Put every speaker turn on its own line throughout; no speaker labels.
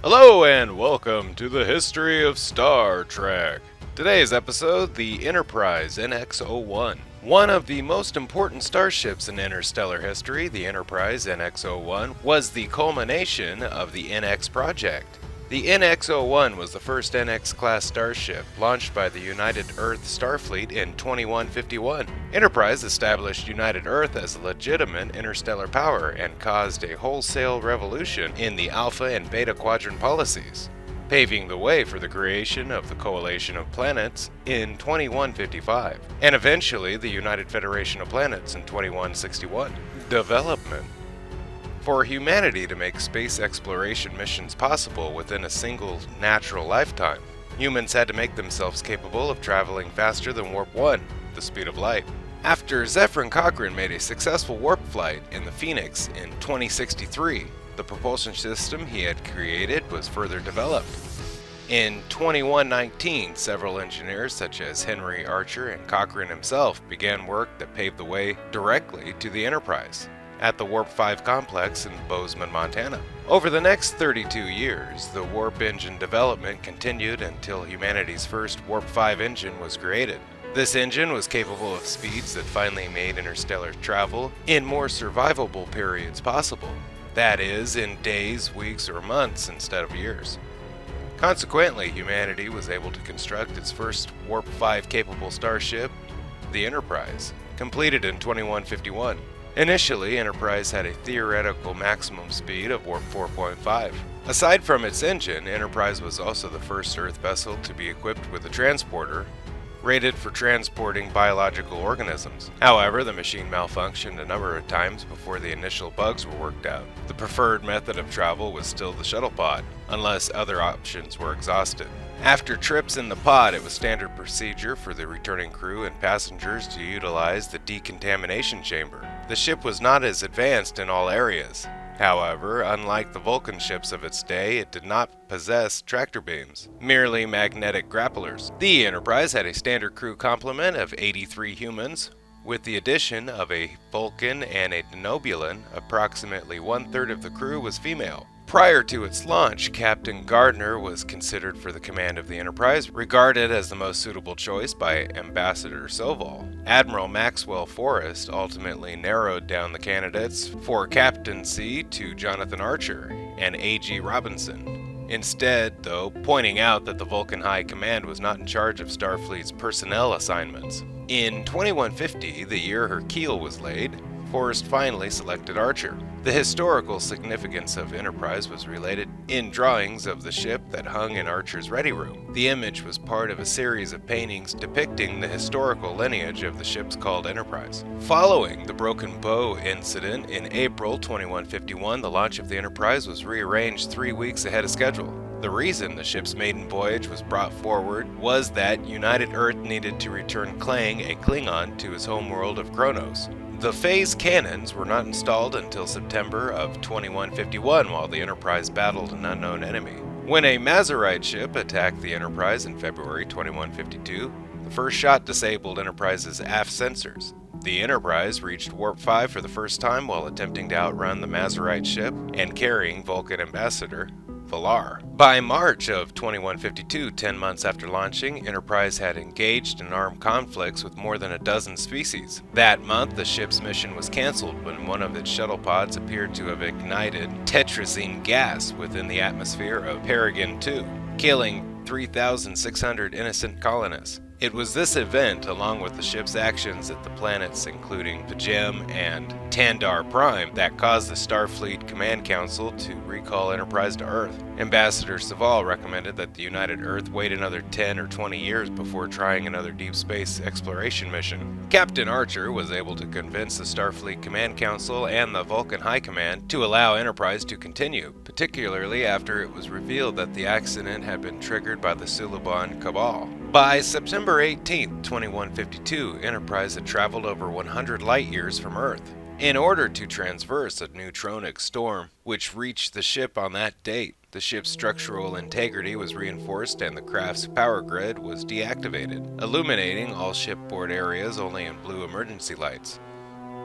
Hello and welcome to the history of Star Trek. Today's episode, the Enterprise NX-01. One of the most important starships in interstellar history, the Enterprise NX-01, was the culmination of the NX project. The NX-01 was the first NX-class starship launched by the United Earth Starfleet in 2151. Enterprise established United Earth as a legitimate interstellar power and caused a wholesale revolution in the Alpha and Beta Quadrant policies, paving the way for the creation of the Coalition of Planets in 2155, and eventually the United Federation of Planets in 2161. Development. For humanity to make space exploration missions possible within a single natural lifetime, humans had to make themselves capable of traveling faster than Warp 1, the speed of light. After Zefram Cochrane made a successful warp flight in the Phoenix in 2063, the propulsion system he had created was further developed. In 2119, several engineers such as Henry Archer and Cochrane himself began work that paved the way directly to the Enterprise at the Warp 5 complex in Bozeman, Montana. Over the next 32 years, the warp engine development continued until humanity's first Warp 5 engine was created. This engine was capable of speeds that finally made interstellar travel in more survivable periods possible. That is, in days, weeks, or months instead of years. Consequently, humanity was able to construct its first Warp 5 capable starship, the Enterprise, completed in 2151. Initially, Enterprise had a theoretical maximum speed of Warp 4.5. Aside from its engine, Enterprise was also the first Earth vessel to be equipped with a transporter, rated for transporting biological organisms. However, the machine malfunctioned a number of times before the initial bugs were worked out. The preferred method of travel was still the shuttle pod, unless other options were exhausted. After trips in the pod, it was standard procedure for the returning crew and passengers to utilize the decontamination chamber. The ship was not as advanced in all areas. However, unlike the Vulcan ships of its day, it did not possess tractor beams, merely magnetic grapplers. The Enterprise had a standard crew complement of 83 humans. With the addition of a Vulcan and a Denobulan, approximately one-third of the crew was female. Prior to its launch, Captain Gardner was considered for the command of the Enterprise, regarded as the most suitable choice by Ambassador Soval. Admiral Maxwell Forrest ultimately narrowed down the candidates for captaincy to Jonathan Archer and A.G. Robinson. Instead, though, pointing out that the Vulcan High Command was not in charge of Starfleet's personnel assignments. In 2150, the year her keel was laid, Forrest finally selected Archer. The historical significance of Enterprise was related in drawings of the ship that hung in Archer's ready room. The image was part of a series of paintings depicting the historical lineage of the ships called Enterprise. Following the broken bow incident in April 2151, the launch of the Enterprise was rearranged 3 weeks ahead of schedule. The reason the ship's maiden voyage was brought forward was that United Earth needed to return Klang, a Klingon, to his homeworld of Kronos. The phase cannons were not installed until September of 2151 while the Enterprise battled an unknown enemy. When a Mazarite ship attacked the Enterprise in February 2152, the first shot disabled Enterprise's aft sensors. The Enterprise reached Warp 5 for the first time while attempting to outrun the Mazarite ship and carrying Vulcan Ambassador Valar. By March of 2152, 10 months after launching, Enterprise had engaged in armed conflicts with more than a dozen species. That month, the ship's mission was canceled when one of its shuttle pods appeared to have ignited tetrazine gas within the atmosphere of Peregrine 2, killing 3,600 innocent colonists. It was this event, along with the ship's actions at the planets including P'Jem and Tandar Prime, that caused the Starfleet Command Council to recall Enterprise to Earth. Ambassador Soval recommended that the United Earth wait another 10 or 20 years before trying another deep space exploration mission. Captain Archer was able to convince the Starfleet Command Council and the Vulcan High Command to allow Enterprise to continue, particularly after it was revealed that the accident had been triggered by the Suliban Cabal. By September 18, 2152, Enterprise had traveled over 100 light-years from Earth. In order to traverse a neutronic storm, which reached the ship on that date, the ship's structural integrity was reinforced and the craft's power grid was deactivated, illuminating all shipboard areas only in blue emergency lights.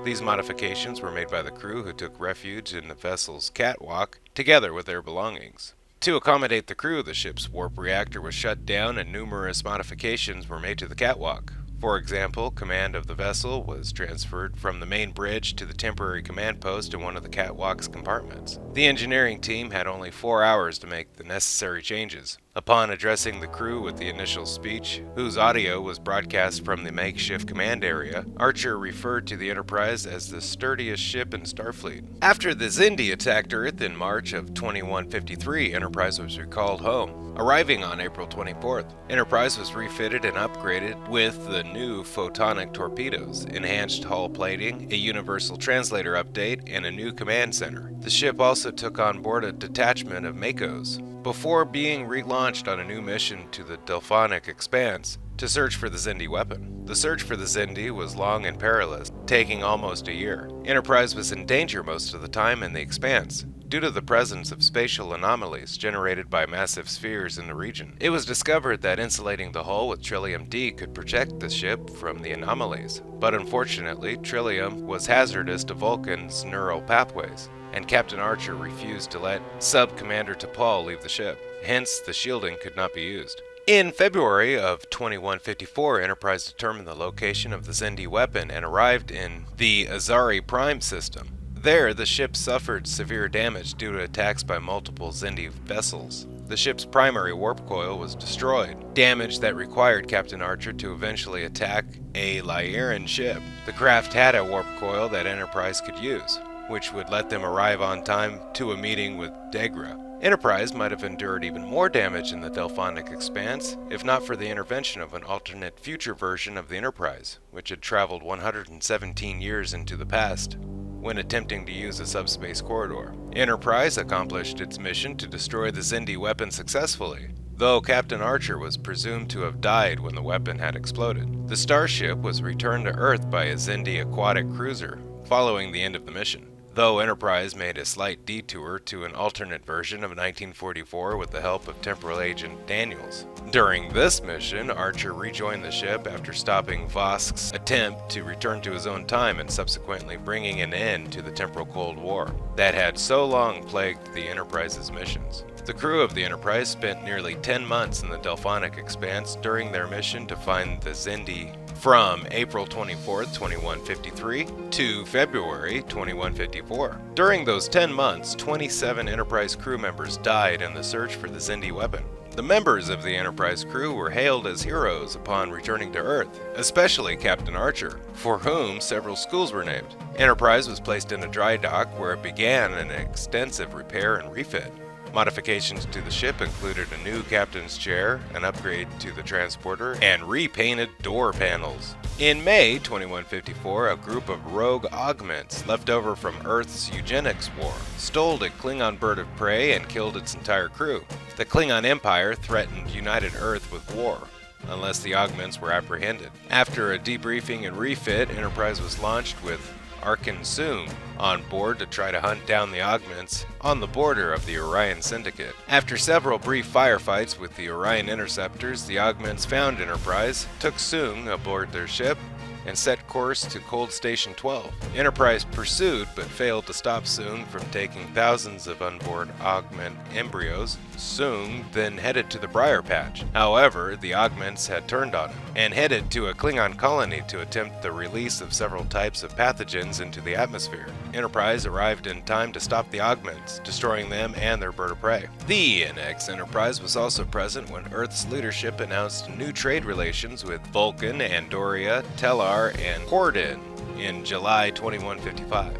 These modifications were made by the crew who took refuge in the vessel's catwalk, together with their belongings. To accommodate the crew, the ship's warp reactor was shut down and numerous modifications were made to the catwalk. For example, command of the vessel was transferred from the main bridge to the temporary command post in one of the catwalk's compartments. The engineering team had only 4 hours to make the necessary changes. Upon addressing the crew with the initial speech, whose audio was broadcast from the makeshift command area, Archer referred to the Enterprise as the sturdiest ship in Starfleet. After the Xindi attacked Earth in March of 2153, Enterprise was recalled home. Arriving on April 24th, Enterprise was refitted and upgraded with the new photonic torpedoes, enhanced hull plating, a universal translator update, and a new command center. The ship also took on board a detachment of Makos, before being relaunched on a new mission to the Delphonic Expanse to search for the Xindi weapon. The search for the Xindi was long and perilous, taking almost a year. Enterprise was in danger most of the time in the Expanse, due to the presence of spatial anomalies generated by massive spheres in the region. It was discovered that insulating the hull with Trillium-D could protect the ship from the anomalies, but unfortunately, Trillium was hazardous to Vulcan's neural pathways, and Captain Archer refused to let Sub-Commander T'Pol leave the ship. Hence, the shielding could not be used. In February of 2154, Enterprise determined the location of the Xindi weapon and arrived in the Azari Prime system. There, the ship suffered severe damage due to attacks by multiple Xindi vessels. The ship's primary warp coil was destroyed, damage that required Captain Archer to eventually attack a Lyran ship. The craft had a warp coil that Enterprise could use, which would let them arrive on time to a meeting with Degra. Enterprise might have endured even more damage in the Delphonic Expanse, if not for the intervention of an alternate future version of the Enterprise, which had traveled 117 years into the past when attempting to use a subspace corridor. Enterprise accomplished its mission to destroy the Xindi weapon successfully, though Captain Archer was presumed to have died when the weapon had exploded. The starship was returned to Earth by a Xindi aquatic cruiser following the end of the mission, though Enterprise made a slight detour to an alternate version of 1944 with the help of temporal agent Daniels. During this mission, Archer rejoined the ship after stopping Vosk's attempt to return to his own time and subsequently bringing an end to the temporal Cold War that had so long plagued the Enterprise's missions. The crew of the Enterprise spent nearly 10 months in the Delphonic Expanse during their mission to find the Xindi from April 24, 2153 to February 2154. During those 10 months, 27 Enterprise crew members died in the search for the Xindi weapon. The members of the Enterprise crew were hailed as heroes upon returning to Earth, especially Captain Archer, for whom several schools were named. Enterprise was placed in a dry dock where it began an extensive repair and refit. Modifications to the ship included a new captain's chair, an upgrade to the transporter, and repainted door panels. In May 2154, a group of rogue augments left over from Earth's eugenics war stole a Klingon bird of prey and killed its entire crew. The Klingon Empire threatened United Earth with war unless the augments were apprehended. After a debriefing and refit, Enterprise was launched with Arkin Soong on board to try to hunt down the augments on the border of the Orion Syndicate. After several brief firefights with the Orion interceptors, the augments found Enterprise, took Soong aboard their ship, and set course to Cold Station 12. Enterprise pursued but failed to stop Soong from taking thousands of onboard augment embryos. Soong then headed to the Briar Patch. However, the augments had turned on him and headed to a Klingon colony to attempt the release of several types of pathogens into the atmosphere. Enterprise arrived in time to stop the augments, destroying them and their bird of prey. The NX Enterprise was also present when Earth's leadership announced new trade relations with Vulcan, Andoria, Tellar, and Ordained in July 2155.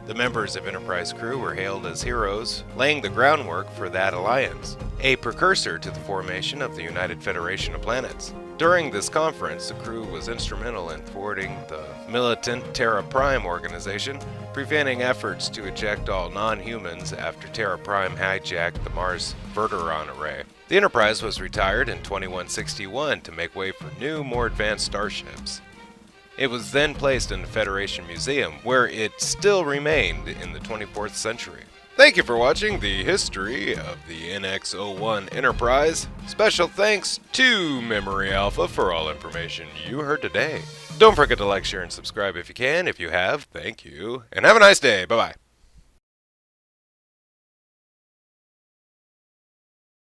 The members of Enterprise crew were hailed as heroes, laying the groundwork for that alliance, a precursor to the formation of the United Federation of Planets. During this conference, the crew was instrumental in thwarting the militant Terra Prime organization, preventing efforts to eject all non-humans after Terra Prime hijacked the Mars Verteron array. The Enterprise was retired in 2161 to make way for new, more advanced starships. It was then placed in the Federation Museum, where it still remained in the 24th century. Thank you for watching the history of the NX-01 Enterprise. Special thanks to Memory Alpha for all information you heard today. Don't forget to like, share, and subscribe if you can. If you have, thank you. And have a nice day. Bye-bye.